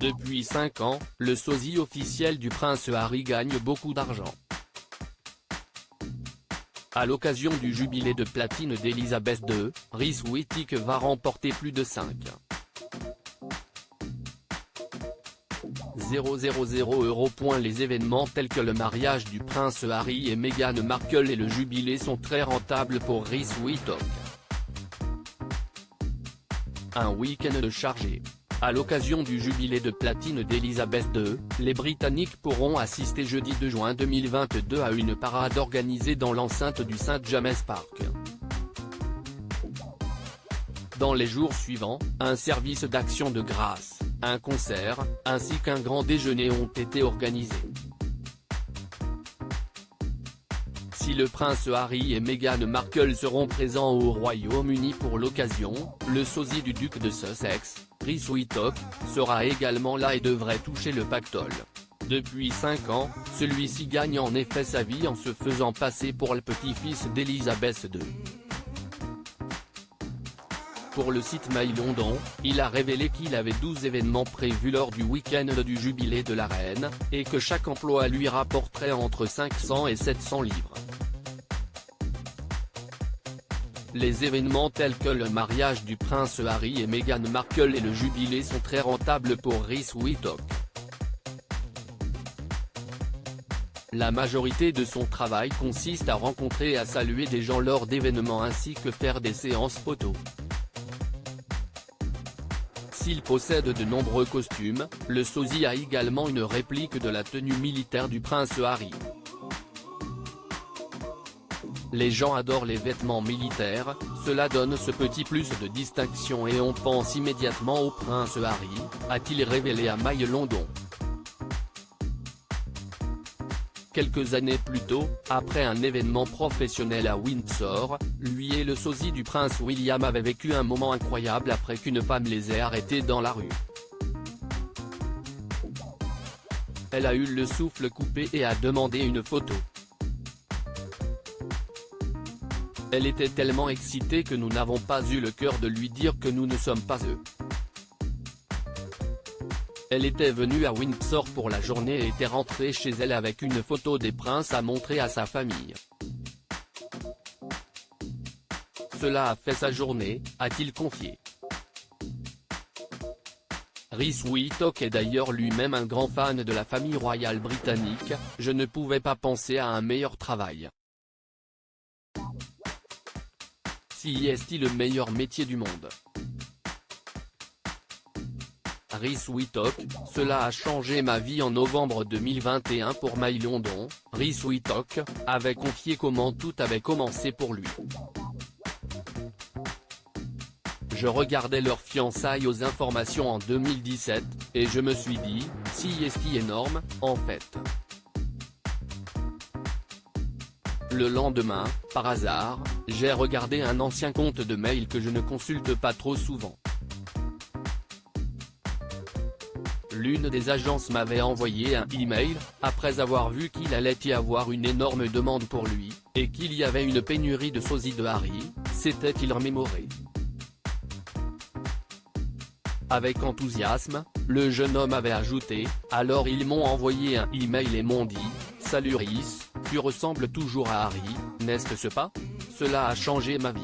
Depuis 5 ans, le sosie officiel du prince Harry gagne beaucoup d'argent. À l'occasion du jubilé de platine d'Elizabeth II, Reese Witherspoon va remporter plus de 5,000 €. Les événements tels que le mariage du prince Harry et Meghan Markle et le jubilé sont très rentables pour Reese Witherspoon. Un week-end chargé. À l'occasion du jubilé de platine d'Elizabeth II, les Britanniques pourront assister jeudi 2 juin 2022 à une parade organisée dans l'enceinte du St James Park. Dans les jours suivants, un service d'action de grâce, un concert, ainsi qu'un grand déjeuner ont été organisés. Si le prince Harry et Meghan Markle seront présents au Royaume-Uni pour l'occasion, le sosie du duc de Sussex, Reese Witherspoon, sera également là et devrait toucher le pactole. Depuis 5 ans, celui-ci gagne en effet sa vie en se faisant passer pour le petit-fils d'Elizabeth II. Pour le site Mail London, il a révélé qu'il avait 12 événements prévus lors du week-end du jubilé de la reine, et que chaque emploi lui rapporterait entre 500 et 700 livres. Les événements tels que le mariage du prince Harry et Meghan Markle et le jubilé sont très rentables pour Reese Witherspoon. La majorité de son travail consiste à rencontrer et à saluer des gens lors d'événements ainsi que faire des séances photos. S'il possède de nombreux costumes, le sosie a également une réplique de la tenue militaire du prince Harry. Les gens adorent les vêtements militaires, cela donne ce petit plus de distinction et on pense immédiatement au prince Harry, a-t-il révélé à Mail London. Quelques années plus tôt, après un événement professionnel à Windsor, lui et le sosie du prince William avaient vécu un moment incroyable après qu'une femme les ait arrêtés dans la rue. Elle a eu le souffle coupé et a demandé une photo. Elle était tellement excitée que nous n'avons pas eu le cœur de lui dire que nous ne sommes pas eux. Elle était venue à Windsor pour la journée et était rentrée chez elle avec une photo des princes à montrer à sa famille. Cela a fait sa journée, a-t-il confié. Reese Witherspoon est d'ailleurs lui-même un grand fan de la famille royale britannique, je ne pouvais pas penser à un meilleur travail. Si est-il le meilleur métier du monde? Reese Witherspoon, cela a changé ma vie en novembre 2021 pour Mail London, Reese Witherspoon, avait confié comment tout avait commencé pour lui. Je regardais leur fiançailles aux informations en 2017, et je me suis dit, si est énorme, en fait. Le lendemain, par hasard, j'ai regardé un ancien compte de mail que je ne consulte pas trop souvent. L'une des agences m'avait envoyé un email, après avoir vu qu'il allait y avoir une énorme demande pour lui, et qu'il y avait une pénurie de sosies de Harry, s'était-il remémoré. Avec enthousiasme, le jeune homme avait ajouté, alors ils m'ont envoyé un email et m'ont dit, « Salut Reese, tu ressembles toujours à Harry, n'est-ce pas? Cela a changé ma vie. »